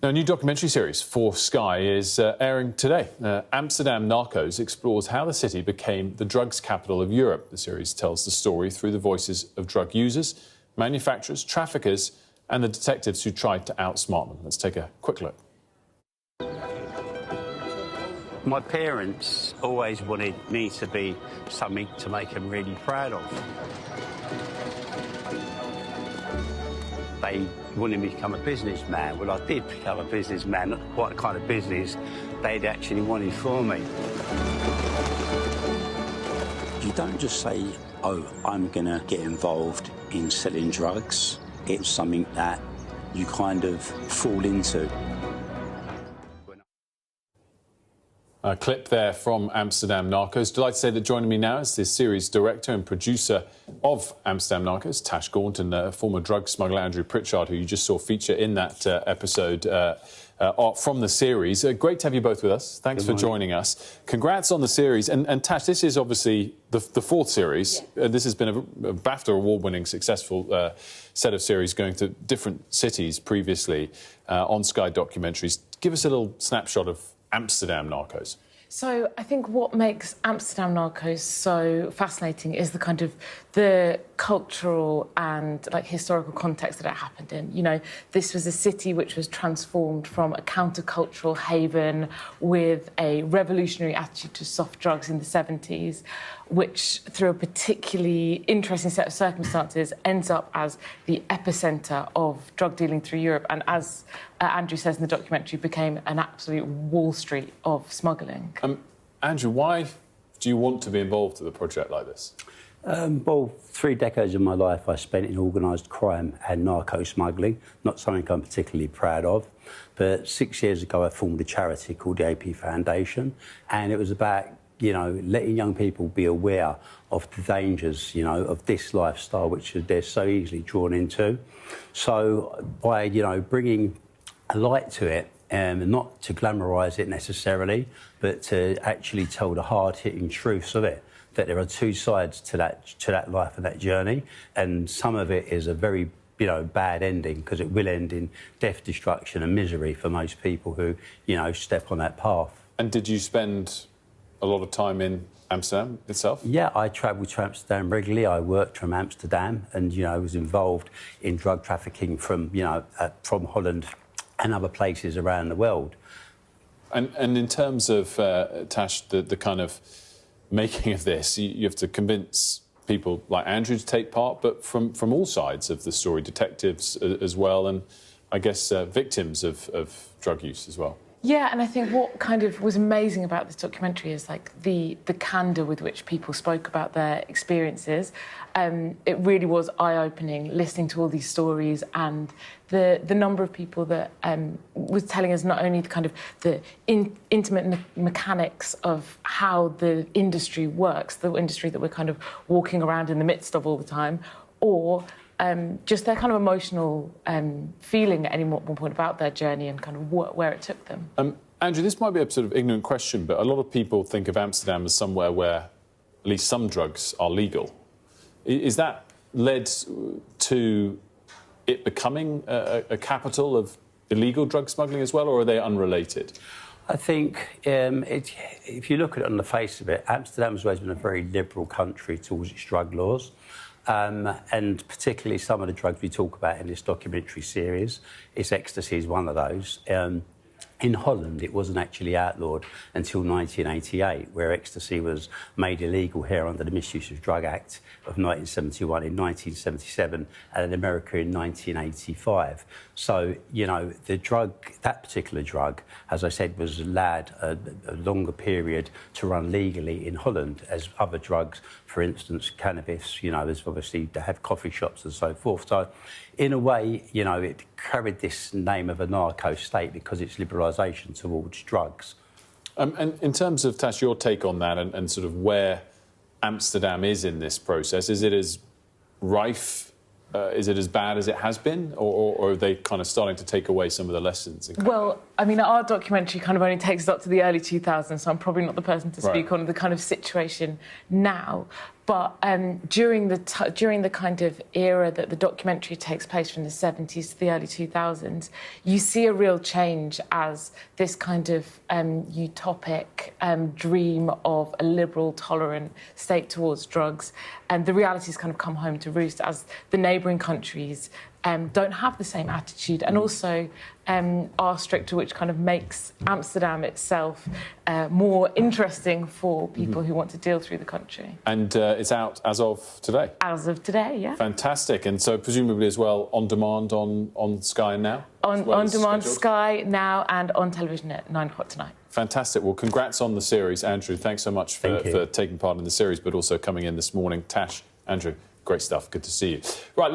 Now, a new documentary series for Sky is airing today. Amsterdam Narcos explores how the city became the drugs capital of Europe. The series tells the story through the voices of drug users, manufacturers, traffickers and the detectives who tried to outsmart them. Let's take a quick look. My parents always wanted me to be something to make them really proud of. They wanted me to become a businessman. Well, I did become a businessman, not quite the kind of business they'd actually wanted for me. You don't just say, oh, I'm going to get involved in selling drugs. It's something that you kind of fall into. A clip there from Amsterdam Narcos. Delighted to say that joining me now is the series director and producer of Amsterdam Narcos, Tash Gaunt, and former drug smuggler Andrew Pritchard, who you just saw feature in that episode from the series. Great to have you both with us. Thanks for joining us. Congrats on the series. And Tash, this is obviously the fourth series. Yeah. This has been a BAFTA award-winning, successful set of series going to different cities previously on Sky documentaries. Give us a little snapshot of Amsterdam Narcos. So I think what makes Amsterdam Narcos so fascinating is the cultural and historical context that it happened in. You know, this was a city which was transformed from a countercultural haven with a revolutionary attitude to soft drugs in the 70s, which through a particularly interesting set of circumstances ends up as the epicenter of drug dealing through Europe, and as Andrew says in the documentary, became an absolute Wall Street of smuggling. Andrew, why do you want to be involved with a project like this? Well, 3 decades of my life I spent in organised crime and narco smuggling, not something I'm particularly proud of. But 6 years ago I formed a charity called the AP Foundation, and it was about, you know, letting young people be aware of the dangers, you know, of this lifestyle, which they're so easily drawn into. So by, you know, bringing a light to it, not to glamorise it necessarily, but to actually tell the hard-hitting truths of it, that there are two sides to that life and that journey, and some of it is a very, you know, bad ending, because it will end in death, destruction and misery for most people who, you know, step on that path. And did you spend a lot of time in Amsterdam itself? Yeah, I travelled to Amsterdam regularly. I worked from Amsterdam and, you know, was involved in drug trafficking from, you know, from Holland and other places around the world. And in terms of, Tash, the kind of making of this, you have to convince people like Andrew to take part, but from all sides of the story, detectives as well, and I guess victims of drug use as well. Yeah, and I think what kind of was amazing about this documentary is the candour with which people spoke about their experiences. It really was eye-opening listening to all these stories, and the number of people that was telling us not only the intimate mechanics of how the industry works, the industry that we're kind of walking around in the midst of all the time, or just their kind of emotional feeling at any one point about their journey and kind of where it took them. Andrew, this might be a sort of ignorant question, but a lot of people think of Amsterdam as somewhere where at least some drugs are legal. Is that led to it becoming a capital of illegal drug smuggling as well, or are they unrelated? I think if you look at it on the face of it, Amsterdam's always been a very liberal country towards its drug laws. And particularly some of the drugs we talk about in this documentary series, ecstasy is one of those. In Holland, it wasn't actually outlawed until 1988, where ecstasy was made illegal here under the Misuse of Drug Act of 1971, in 1977, and in America in 1985. So, you know, the drug, that particular drug, as I said, was allowed a longer period to run legally in Holland, as other drugs, for instance, cannabis, you know, there's obviously, they have coffee shops and so forth. So, in a way, you know, it carried this name of a narco state because it's liberalisation towards drugs. And in terms of, Tash, your take on that and sort of where Amsterdam is in this process, is it as rife, is it as bad as it has been, or are they kind of starting to take away some of the lessons? Well, I mean, our documentary kind of only takes us up to the early 2000s, so I'm probably not the person to speak on the kind of situation now. But during the kind of era that the documentary takes place, from the 70s to the early 2000s, you see a real change as this kind of utopic dream of a liberal, tolerant state towards drugs, and the realities kind of come home to roost as the neighbouring countries don't have the same attitude, and also are stricter, which kind of makes Amsterdam itself more interesting for people who want to deal through the country. And it's out as of today? As of today, yeah. Fantastic. And so presumably as well on demand on Sky Now? On demand, Sky Now, and on television at 9 o'clock tonight. Fantastic. Well, congrats on the series, Andrew. Thanks so much for taking part in the series, but also coming in this morning. Tash, Andrew, great stuff. Good to see you. Right.